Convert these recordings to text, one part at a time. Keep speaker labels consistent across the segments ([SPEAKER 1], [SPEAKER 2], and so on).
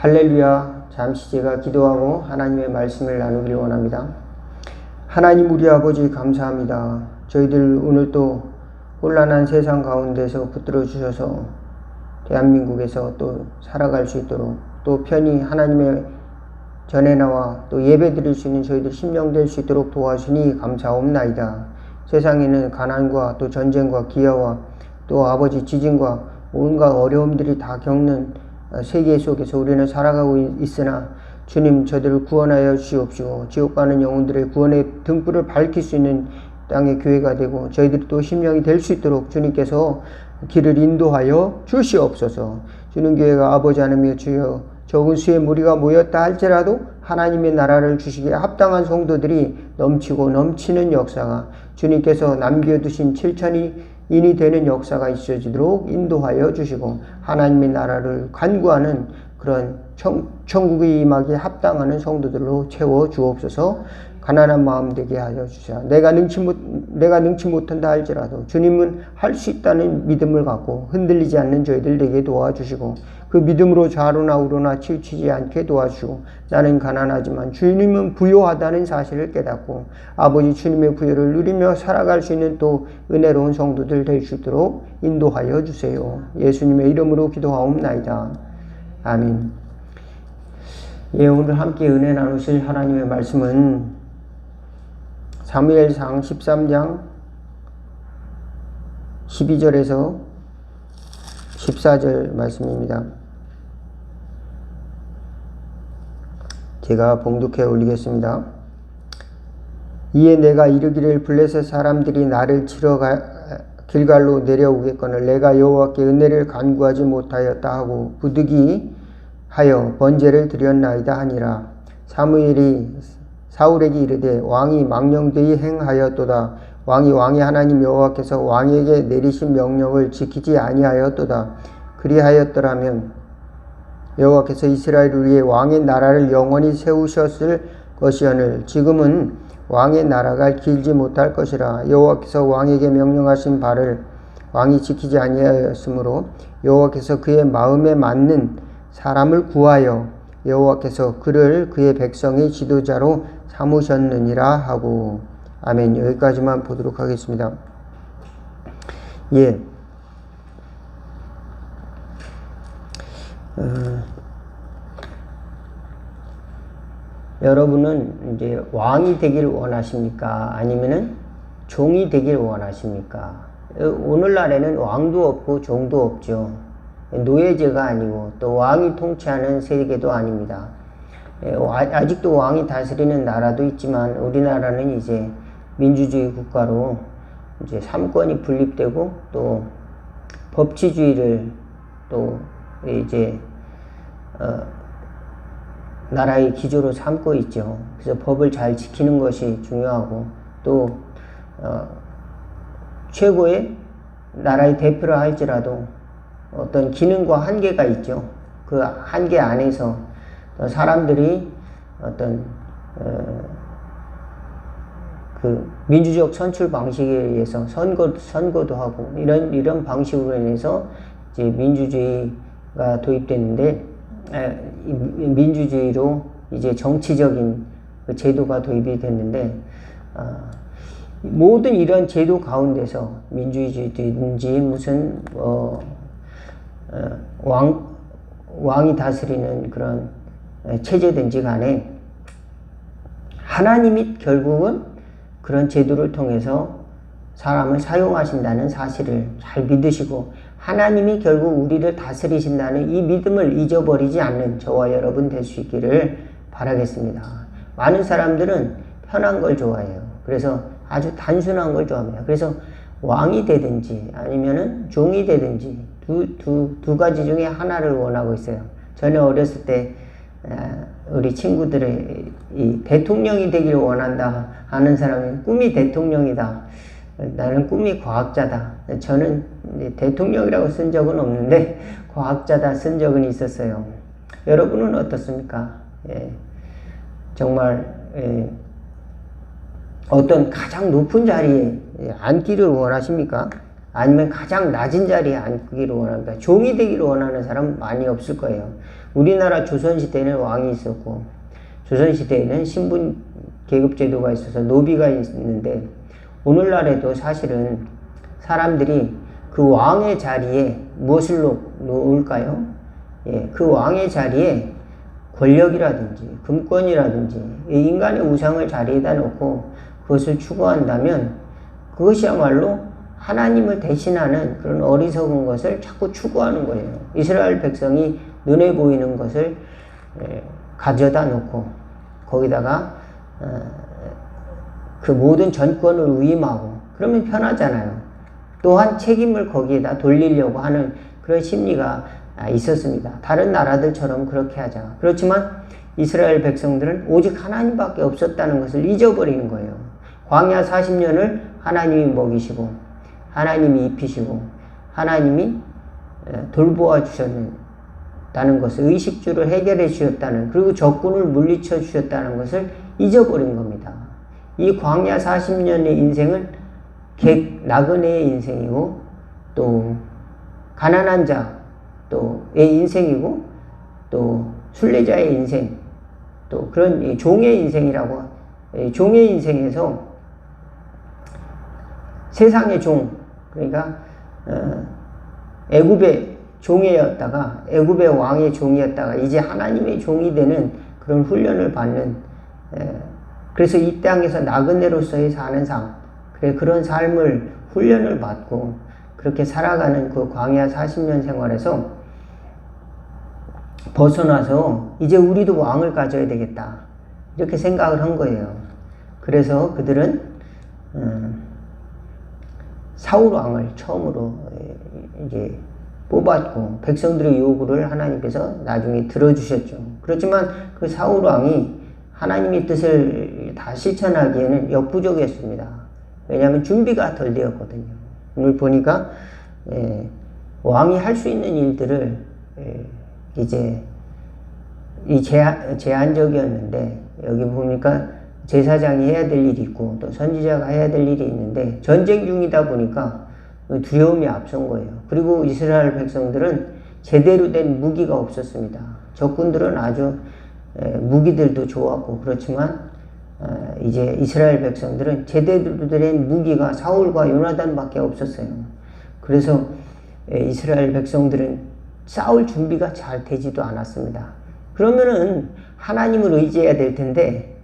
[SPEAKER 1] 할렐루야. 잠시 제가 기도하고 하나님의 말씀을 나누기를 원합니다. 하나님 우리 아버지 감사합니다. 저희들 오늘 또 혼란한 세상 가운데서 붙들어 주셔서 대한민국에서 또 살아갈 수 있도록 또 편히 하나님의 전에 나와 또 예배 드릴 수 있는 저희들 심령될 수 있도록 도와주니 감사옵나이다. 세상에는 가난과 또 전쟁과 기아와 또 아버지 지진과 온갖 어려움들이 다 겪는 세계 속에서 우리는 살아가고 있으나 주님 저들을 구원하여 주시옵시고 지옥 가는 영혼들의 구원의 등불을 밝힐 수 있는 땅의 교회가 되고 저희들이 또 심령이 될 수 있도록 주님께서 길을 인도하여 주시옵소서. 주는 교회가 아버지 하나님의 주여 적은 수의 무리가 모였다 할지라도 하나님의 나라를 주시기에 합당한 성도들이 넘치고 넘치는 역사가 주님께서 남겨두신 7천인이 되는 역사가 있어지도록 인도하여 주시고 하나님의 나라를 간구하는 그런 천국의 임하기에 합당하는 성도들로 채워 주옵소서. 가난한 마음 되게 하여 주시라. 내가 능치 못한다 할지라도 주님은 할 수 있다는 믿음을 갖고 흔들리지 않는 저희들 되게 도와주시고 그 믿음으로 좌로나 우로나 치우치지 않게 도와주시고 나는 가난하지만 주님은 부요하다는 사실을 깨닫고 아버지 주님의 부요를 누리며 살아갈 수 있는 또 은혜로운 성도들 될 수 있도록 인도하여 주세요. 예수님의 이름으로 기도하옵나이다. 아멘. 예, 오늘 함께 은혜 나누실 하나님의 말씀은 사무엘상 13장 12절에서 14절 말씀입니다. 제가 봉독해 올리겠습니다. 이에 내가 이르기를 블레셋 사람들이 나를 치러 길갈로 내려오겠거늘 내가 여호와께 은혜를 간구하지 못하였다 하고 부득이하여 번제를 드렸나이다 하니라. 사무엘이 사울에게 이르되 왕이 망령되이 행하였도다. 왕이 하나님 여호와께서 왕에게 내리신 명령을 지키지 아니하였도다. 그리하였더라면 여호와께서 이스라엘을 위해 왕의 나라를 영원히 세우셨을 것이오늘 지금은 왕의 나라가 길지 못할 것이라. 여호와께서 왕에게 명령하신 바를 왕이 지키지 아니하였으므로 여호와께서 그의 마음에 맞는 사람을 구하여 여호와께서 그를 그의 백성의 지도자로 삼으셨느니라 하고. 아멘. 여기까지만 보도록 하겠습니다. 예. 여러분은 이제 왕이 되기를 원하십니까? 아니면은 종이 되기를 원하십니까? 오늘날에는 왕도 없고 종도 없죠. 노예제가 아니고 또 왕이 통치하는 세계도 아닙니다. 아직도 왕이 다스리는 나라도 있지만 우리나라는 이제 민주주의 국가로 이제 삼권이 분립되고 또 법치주의를 또 이제 나라의 기조로 삼고 있죠. 그래서 법을 잘 지키는 것이 중요하고 또 최고의 나라의 대표라 할지라도 어떤 기능과 한계가 있죠. 그 한계 안에서 사람들이 어떤 그 민주적 선출 방식에 의해서 선거도 하고 이런 방식으로 인해서 이제 민주주의가 도입됐는데 민주주의로 이제 정치적인 그 제도가 도입이 됐는데 모든 이런 제도 가운데서 민주주의든지 무슨 왕이 다스리는 그런 체제든지 간에 하나님이 결국은 그런 제도를 통해서 사람을 사용하신다는 사실을 잘 믿으시고 하나님이 결국 우리를 다스리신다는 이 믿음을 잊어버리지 않는 저와 여러분 될 수 있기를 바라겠습니다. 많은 사람들은 편한 걸 좋아해요. 그래서 아주 단순한 걸 좋아합니다. 그래서 왕이 되든지 아니면은 종이 되든지 두 가지 중에 하나를 원하고 있어요. 저는 어렸을 때 우리 친구들의 이 대통령이 되기를 원한다 하는 사람이 꿈이 대통령이다. 나는 꿈이 과학자다. 저는 대통령이라고 쓴 적은 없는데 과학자다 쓴 적은 있었어요. 여러분은 어떻습니까? 정말 어떤 가장 높은 자리에 앉기를 원하십니까? 아니면 가장 낮은 자리에 앉기를 원합니다. 종이 되기를 원하는 사람 많이 없을 거예요. 우리나라 조선시대에는 왕이 있었고, 조선시대에는 신분 계급제도가 있어서 노비가 있는데, 오늘날에도 사실은 사람들이 그 왕의 자리에 무엇을 놓을까요? 예, 그 왕의 자리에 권력이라든지 금권이라든지 인간의 우상을 자리에다 놓고 그것을 추구한다면 그것이야말로 하나님을 대신하는 그런 어리석은 것을 자꾸 추구하는 거예요. 이스라엘 백성이 눈에 보이는 것을 가져다 놓고 거기다가 그 모든 전권을 위임하고 그러면 편하잖아요. 또한 책임을 거기에다 돌리려고 하는 그런 심리가 있었습니다. 다른 나라들처럼 그렇게 하자. 그렇지만 이스라엘 백성들은 오직 하나님밖에 없었다는 것을 잊어버리는 거예요. 광야 40년을 하나님이 먹이시고 하나님이 입히시고 하나님이 돌보아 주셨다는 것을, 의식주를 해결해 주셨다는, 그리고 적군을 물리쳐 주셨다는 것을 잊어버린 겁니다. 이 광야 40년의 인생은 나그네의 인생이고 또 가난한 자의 인생이고 또 순례자의 인생, 또 그런 종의 인생이라고, 종의 인생에서 세상의 종, 그러니까 애굽의 종이었다가 애굽의 왕의 종이었다가 이제 하나님의 종이 되는 그런 훈련을 받는, 그래서 이 땅에서 나그네로서의 사는 삶, 그런 삶을 훈련을 받고 그렇게 살아가는 그 광야 40년 생활에서 벗어나서 이제 우리도 왕을 가져야 되겠다 이렇게 생각을 한 거예요. 그래서 그들은 사울 왕을 처음으로 이제 뽑았고 백성들의 요구를 하나님께서 나중에 들어주셨죠. 그렇지만 그 사울 왕이 하나님의 뜻을 다 실천하기에는 역부족이었습니다. 왜냐하면 준비가 덜 되었거든요. 오늘 보니까 왕이 할 수 있는 일들을 이제 제한적이었는데, 여기 보니까 제사장이 해야 될 일이 있고 또 선지자가 해야 될 일이 있는데 전쟁 중이다 보니까 두려움이 앞선 거예요. 그리고 이스라엘 백성들은 제대로 된 무기가 없었습니다. 적군들은 아주 무기들도 좋았고 그렇지만 이제 이스라엘 백성들은 제대로 된 무기가 사울과 요나단밖에 없었어요. 그래서 이스라엘 백성들은 싸울 준비가 잘 되지도 않았습니다. 그러면은 하나님을 의지해야 될 텐데,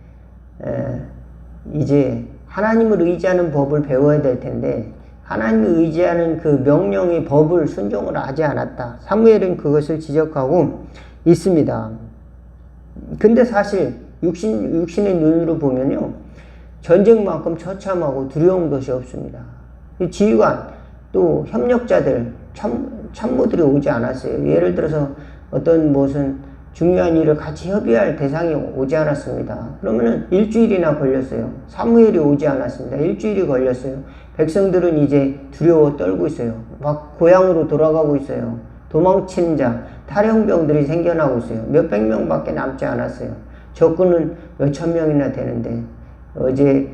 [SPEAKER 1] 이제 하나님을 의지하는 법을 배워야 될 텐데 하나님을 의지하는 그 명령의 법을 순종을 하지 않았다. 사무엘은 그것을 지적하고 있습니다. 근데 사실 육신의 눈으로 보면요, 전쟁만큼 처참하고 두려운 것이 없습니다. 지휘관 또 협력자들 참모들이 오지 않았어요. 예를 들어서 어떤 무슨 중요한 일을 같이 협의할 대상이 오지 않았습니다. 그러면은 일주일이나 걸렸어요. 사무엘이 오지 않았습니다. 일주일이 걸렸어요. 백성들은 이제 두려워 떨고 있어요. 막 고향으로 돌아가고 있어요. 도망친 자, 탈영병들이 생겨나고 있어요. 몇백 명밖에 남지 않았어요. 적군은 몇천 명이나 되는데, 어제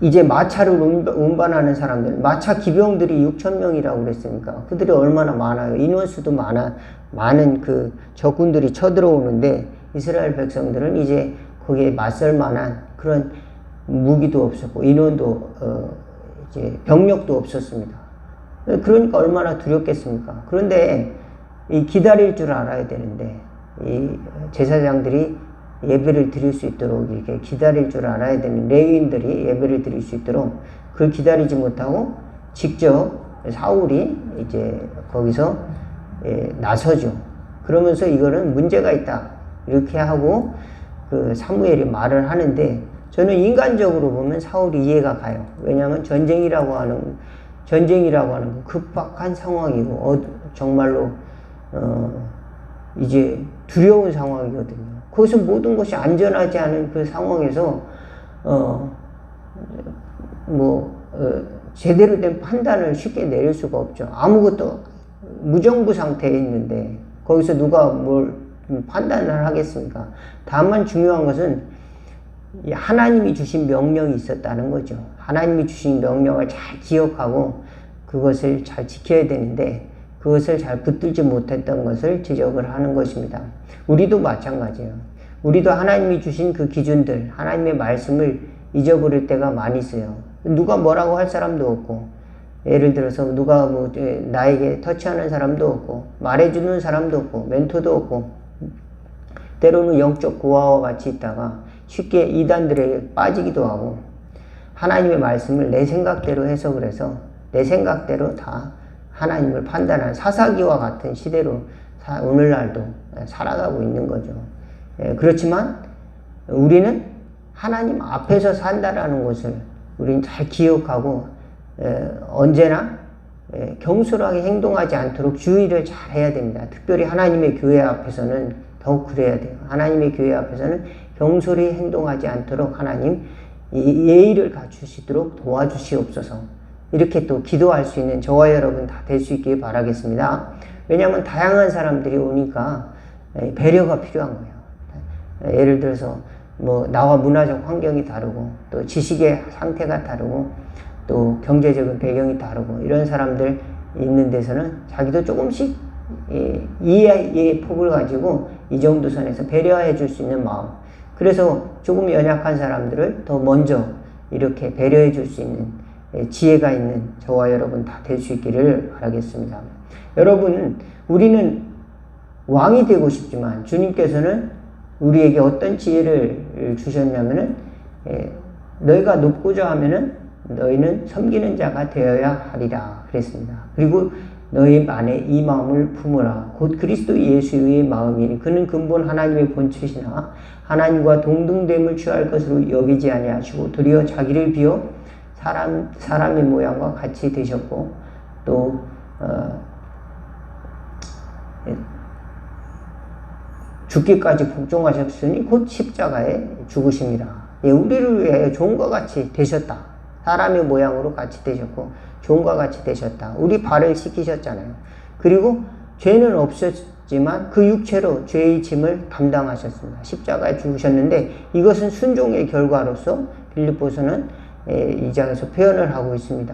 [SPEAKER 1] 이제 마차를 운반하는 사람들, 마차 기병들이 6천 명이라고 그랬으니까 그들이 얼마나 많아요. 인원수도 많은 그 적군들이 쳐들어오는데 이스라엘 백성들은 이제 거기에 맞설 만한 그런 무기도 없었고 인원도 이제 병력도 없었습니다. 그러니까 얼마나 두렵겠습니까? 그런데 이 기다릴 줄 알아야 되는데, 이 제사장들이 예배를 드릴 수 있도록 이렇게 기다릴 줄 알아야 되는, 레위인들이 예배를 드릴 수 있도록 그걸 기다리지 못하고 직접 사울이 이제 거기서 나서죠. 그러면서 이거는 문제가 있다 이렇게 하고 그 사무엘이 말을 하는데, 저는 인간적으로 보면 사울이 이해가 가요. 왜냐하면 전쟁이라고 하는 건 급박한 상황이고 정말로 이제 두려운 상황이거든요. 거기서 모든 것이 안전하지 않은 그 상황에서 제대로 된 판단을 쉽게 내릴 수가 없죠. 아무것도 무정부 상태에 있는데 거기서 누가 뭘 판단을 하겠습니까? 다만 중요한 것은 하나님이 주신 명령이 있었다는 거죠. 하나님이 주신 명령을 잘 기억하고 그것을 잘 지켜야 되는데 그것을 잘 붙들지 못했던 것을 지적을 하는 것입니다. 우리도 마찬가지예요. 우리도 하나님이 주신 그 기준들, 하나님의 말씀을 잊어버릴 때가 많이 있어요. 누가 뭐라고 할 사람도 없고, 예를 들어서 누가 뭐 나에게 터치하는 사람도 없고, 말해주는 사람도 없고, 멘토도 없고, 때로는 영적 고아와 같이 있다가 쉽게 이단들에게 빠지기도 하고, 하나님의 말씀을 내 생각대로 해석을 해서 내 생각대로 다 하나님을 판단하는 사사기와 같은 시대로 오늘날도 살아가고 있는 거죠. 그렇지만 우리는 하나님 앞에서 산다라는 것을 우리는 잘 기억하고 언제나 경솔하게 행동하지 않도록 주의를 잘 해야 됩니다. 특별히 하나님의 교회 앞에서는 더욱 그래야 돼요. 하나님의 교회 앞에서는 경솔히 행동하지 않도록 하나님 예의를 갖추시도록 도와주시옵소서. 이렇게 또 기도할 수 있는 저와 여러분 다 될 수 있길 바라겠습니다. 왜냐하면 다양한 사람들이 오니까 배려가 필요한 거예요. 예를 들어서 뭐 나와 문화적 환경이 다르고 또 지식의 상태가 다르고 또 경제적인 배경이 다르고 이런 사람들 있는 데서는 자기도 조금씩 이해의 폭을 가지고 이 정도 선에서 배려해 줄 수 있는 마음, 그래서 조금 연약한 사람들을 더 먼저 이렇게 배려해 줄 수 있는 지혜가 있는 저와 여러분 다 될 수 있기를 바라겠습니다. 여러분, 우리는 왕이 되고 싶지만 주님께서는 우리에게 어떤 지혜를 주셨냐면은 너희가 높고자 하면은 너희는 섬기는 자가 되어야 하리라 그랬습니다. 그리고 너희 안에 이 마음을 품으라. 곧 그리스도 예수의 마음이니 그는 근본 하나님의 본체시나 하나님과 동등됨을 취할 것으로 여기지 아니하시고 도리어 자기를 비워 사람의 모양과 같이 되셨고 또 죽기까지 복종하셨으니 곧 십자가에 죽으십니다. 우리를 위해 종과 같이 되셨다. 사람의 모양으로 같이 되셨고 종과 같이 되셨다. 우리 발을 씻기셨잖아요. 그리고 죄는 없었지만 그 육체로 죄의 짐을 담당하셨습니다. 십자가에 죽으셨는데 이것은 순종의 결과로서 빌립보서는 2장에서 표현을 하고 있습니다.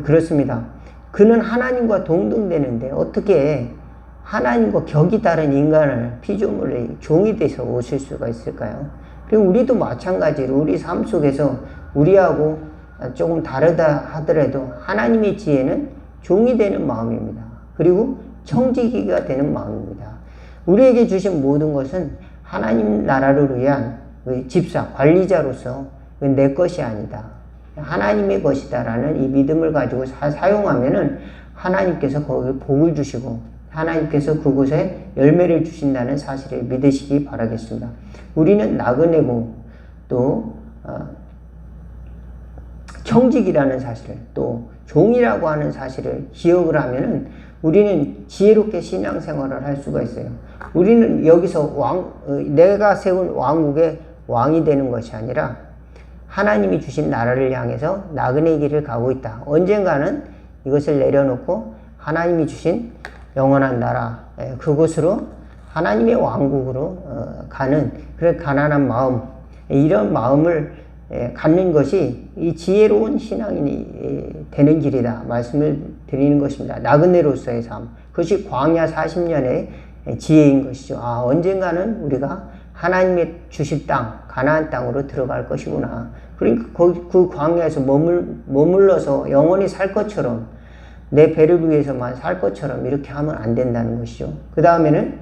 [SPEAKER 1] 그렇습니다. 그는 하나님과 동등되는데 어떻게 하나님과 격이 다른 인간을 피조물의 종이 돼서 오실 수가 있을까요? 그리고 우리도 마찬가지로 우리 삶 속에서 우리하고 조금 다르다 하더라도 하나님의 지혜는 종이 되는 마음입니다. 그리고 청지기가 되는 마음입니다. 우리에게 주신 모든 것은 하나님 나라를 위한 집사, 관리자로서 내 것이 아니다. 하나님의 것이다라는 이 믿음을 가지고 사용하면은 하나님께서 거기에 복을 주시고 하나님께서 그곳에 열매를 주신다는 사실을 믿으시기 바라겠습니다. 우리는 나그네고 또 청직이라는 사실을 또 종이라고 하는 사실을 기억을 하면은 우리는 지혜롭게 신앙생활을 할 수가 있어요. 우리는 여기서 내가 세운 왕국의 왕이 되는 것이 아니라 하나님이 주신 나라를 향해서 나그네 길을 가고 있다. 언젠가는 이것을 내려놓고 하나님이 주신 영원한 나라, 그곳으로 하나님의 왕국으로 가는 그런 가난한 마음, 이런 마음을 갖는 것이 이 지혜로운 신앙인이 되는 길이다 말씀을 드리는 것입니다. 나그네로서의 삶, 그것이 광야 40년의 지혜인 것이죠. 언젠가는 우리가 하나님의 주실 땅, 가나안 땅으로 들어갈 것이구나. 그러니까 그 광야에서 머물러서 영원히 살 것처럼 내 배를 위해서만 살 것처럼 이렇게 하면 안 된다는 것이죠. 그 다음에는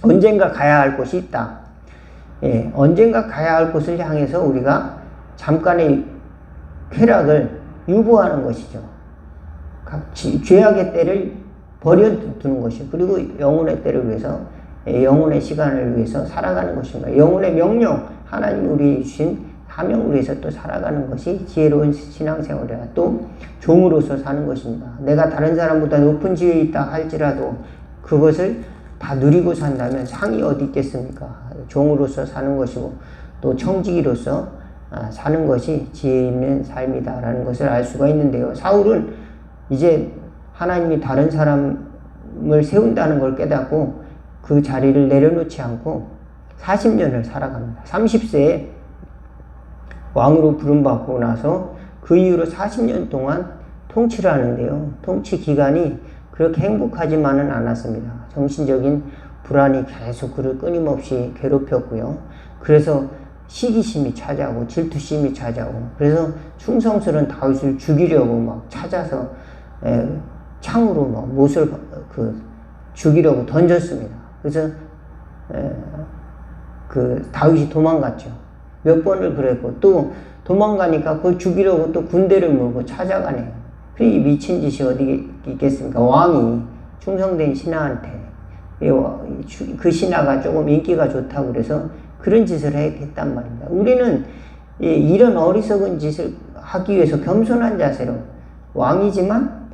[SPEAKER 1] 언젠가 가야 할 곳이 있다. 언젠가 가야 할 곳을 향해서 우리가 잠깐의 쾌락을 유보하는 것이죠. 죄악의 때를 버려두는 것이죠. 그리고 영혼의 때를 위해서, 영혼의 시간을 위해서 살아가는 것입니다. 영혼의 명령, 하나님 우리 주신 사명을 위해서 또 살아가는 것이 지혜로운 신앙생활이라 또 종으로서 사는 것입니다. 내가 다른 사람보다 높은 지위에 있다 할지라도 그것을 다 누리고 산다면 상이 어디 있겠습니까? 종으로서 사는 것이고 또 청지기로서 사는 것이 지혜 있는 삶이다라는 것을 알 수가 있는데요. 사울은 이제 하나님이 다른 사람을 세운다는 걸 깨닫고 그 자리를 내려놓지 않고 40년을 살아갑니다. 30세에 왕으로 부름받고 나서 그 이후로 40년 동안 통치를 하는데요. 통치 기간이 그렇게 행복하지만은 않았습니다. 정신적인 불안이 계속 그를 끊임없이 괴롭혔고요. 그래서 시기심이 찾아오고 질투심이 찾아오고, 그래서 충성스러운 다윗을 죽이려고 막 찾아서 창으로 막 못을 죽이려고 던졌습니다. 그래서 다윗이 도망갔죠. 몇 번을 그랬고, 또 도망가니까 그걸 죽이려고 또 군대를 몰고 찾아가네요. 이 미친 짓이 어디 있겠습니까? 왕이 충성된 신하한테, 그 신하가 조금 인기가 좋다고 그래서 그런 짓을 했단 말입니다. 우리는 이런 어리석은 짓을 하기 위해서 겸손한 자세로, 왕이지만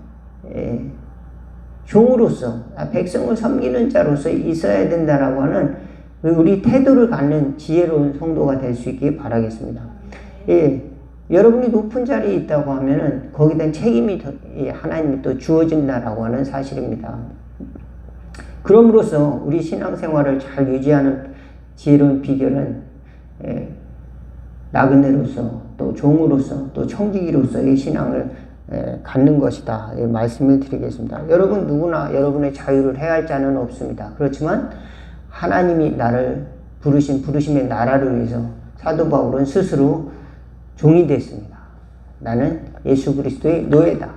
[SPEAKER 1] 종으로서, 백성을 섬기는 자로서 있어야 된다라고 하는 우리 태도를 갖는 지혜로운 성도가 될 수 있길 바라겠습니다. 여러분이 높은 자리에 있다고 하면은 거기에 대한 책임이 하나님이 또 주어진다라고 하는 사실입니다. 그럼으로써 우리 신앙생활을 잘 유지하는 지혜로운 비결은 나그네로서, 또 종으로서, 또 청지기로서의 신앙을 갖는 것이다, 말씀을 드리겠습니다. 여러분 누구나 여러분의 자유를 해할 자는 없습니다. 그렇지만 하나님이 나를 부르심의 나라를 위해서 사도 바울은 스스로 종이 됐습니다. 나는 예수 그리스도의 노예다.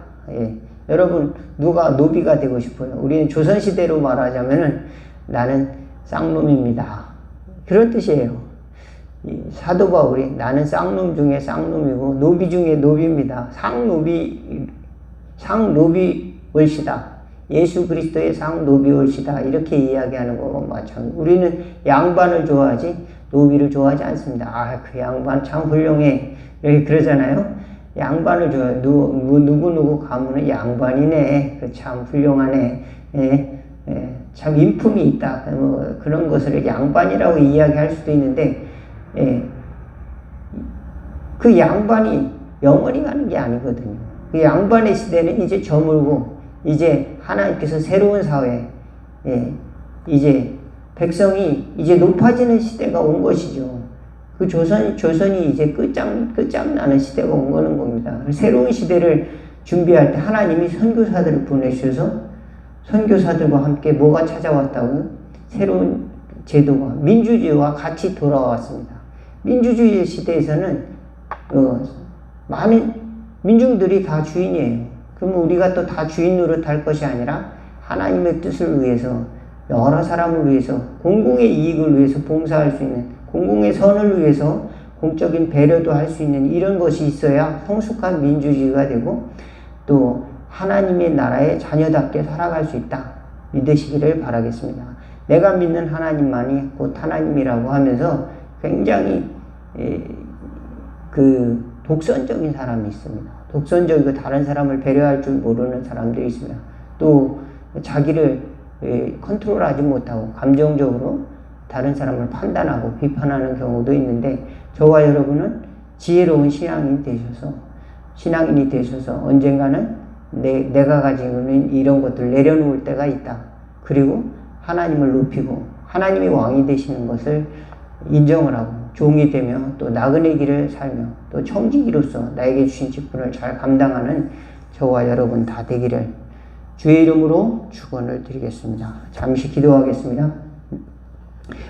[SPEAKER 1] 여러분 누가 노비가 되고 싶어요? 우리는 조선시대로 말하자면은 나는 쌍놈입니다. 그런 뜻이에요. 사도 바울이 나는 쌍놈 중에 쌍놈이고 노비 중에 노비입니다. 상노비 올시다. 예수 그리스도의 상노비 올시다. 이렇게 이야기하는 거고 마찬가지. 우리는 양반을 좋아하지 노비를 좋아하지 않습니다. 그 양반 참 훌륭해. 이렇게 그러잖아요. 양반을 좋아해. 누구 가문은 양반이네. 참 훌륭하네. 참 인품이 있다. 뭐 그런 것을 양반이라고 이야기할 수도 있는데, 그 양반이 영원히 가는 게 아니거든요. 그 양반의 시대는 이제 저물고, 이제 하나님께서 새로운 사회, 이제 백성이 이제 높아지는 시대가 온 것이죠. 그 조선이 이제 끝장나는 시대가 온 거는 겁니다. 새로운 시대를 준비할 때 하나님이 선교사들을 보내주셔서 선교사들과 함께 뭐가 찾아왔다고요? 새로운 제도가, 민주주의와 같이 돌아왔습니다. 민주주의 시대에서는 많은 민중들이 다 주인이에요. 그러면 우리가 또 다 주인 노릇할 것이 아니라 하나님의 뜻을 위해서, 여러 사람을 위해서, 공공의 이익을 위해서 봉사할 수 있는, 공공의 선을 위해서 공적인 배려도 할 수 있는 이런 것이 있어야 성숙한 민주주의가 되고 또 하나님의 나라의 자녀답게 살아갈 수 있다, 믿으시기를 바라겠습니다. 내가 믿는 하나님만이 곧 하나님이라고 하면서 굉장히 독선적인 사람이 있습니다. 독선적이고 다른 사람을 배려할 줄 모르는 사람들이 있습니다. 또 자기를 컨트롤하지 못하고 감정적으로 다른 사람을 판단하고 비판하는 경우도 있는데, 저와 여러분은 지혜로운 신앙인이 되셔서 언젠가는 내가 가지고 있는 이런 것들을 내려놓을 때가 있다. 그리고 하나님을 높이고 하나님이 왕이 되시는 것을 인정을 하고 종이 되며 또 나그네 길을 살며 또 청지기로서 나에게 주신 직분을 잘 감당하는 저와 여러분 다 되기를 주의 이름으로 축원을 드리겠습니다. 잠시 기도하겠습니다.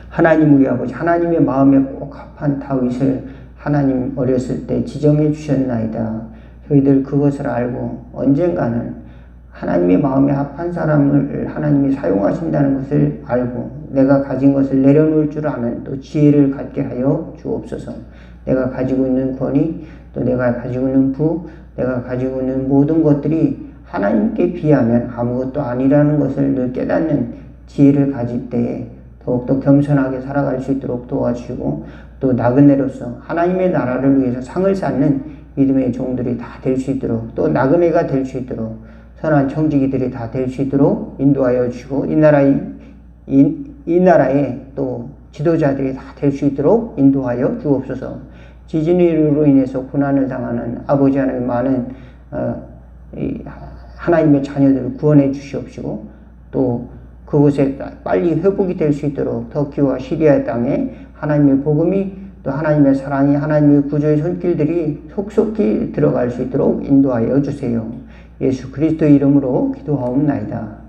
[SPEAKER 1] 하나님 우리 아버지, 하나님의 마음에 꼭 합한 다윗을 하나님 어렸을 때 지정해 주셨나이다. 저희들 그것을 알고 언젠가는 하나님의 마음에 합한 사람을 하나님이 사용하신다는 것을 알고 내가 가진 것을 내려놓을 줄 아는 또 지혜를 갖게 하여 주옵소서. 내가 가지고 있는 권위, 또 내가 가지고 있는 내가 가지고 있는 모든 것들이 하나님께 비하면 아무것도 아니라는 것을 늘 깨닫는 지혜를 가질 때에 더욱더 겸손하게 살아갈 수 있도록 도와주시고, 또 나그네로서 하나님의 나라를 위해서 상을 쌓는 믿음의 종들이 다 될 수 있도록, 또 나그네가 될 수 있도록, 선한 청지기들이 다 될 수 있도록 인도하여 주시고, 이 나라의 또 지도자들이 다 될 수 있도록 인도하여 주옵소서. 지진으로 인해서 고난을 당하는 아버지 하나님 많은 하나님의 자녀들을 구원해 주시옵시고, 또 그 그곳에 빨리 회복이 될 수 있도록 터키와 시리아 땅에 하나님의 복음이 또 하나님의 사랑이 하나님의 구조의 손길들이 속속히 들어갈 수 있도록 인도하여 주세요. 예수 그리스도의 이름으로 기도하옵나이다.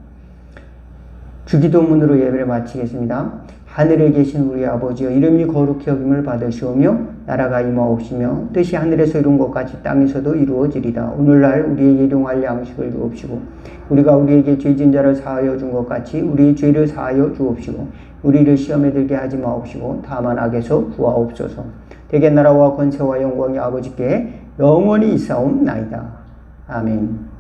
[SPEAKER 1] 주기도문으로 예배를 마치겠습니다. 하늘에 계신 우리 아버지여 이름이 거룩히 여김을 받으시오며 나라가 임하옵시며 뜻이 하늘에서 이룬 것 같이 땅에서도 이루어지리다. 오늘날 우리의 일용할 양식을 주옵시고 우리가 우리에게 죄진 자를 사하여 준 것 같이 우리의 죄를 사하여 주옵시고 우리를 시험에 들게 하지 마옵시고 다만 악에서 구하옵소서. 대개 나라와 권세와 영광이 아버지께 영원히 있사옵나이다. 아멘.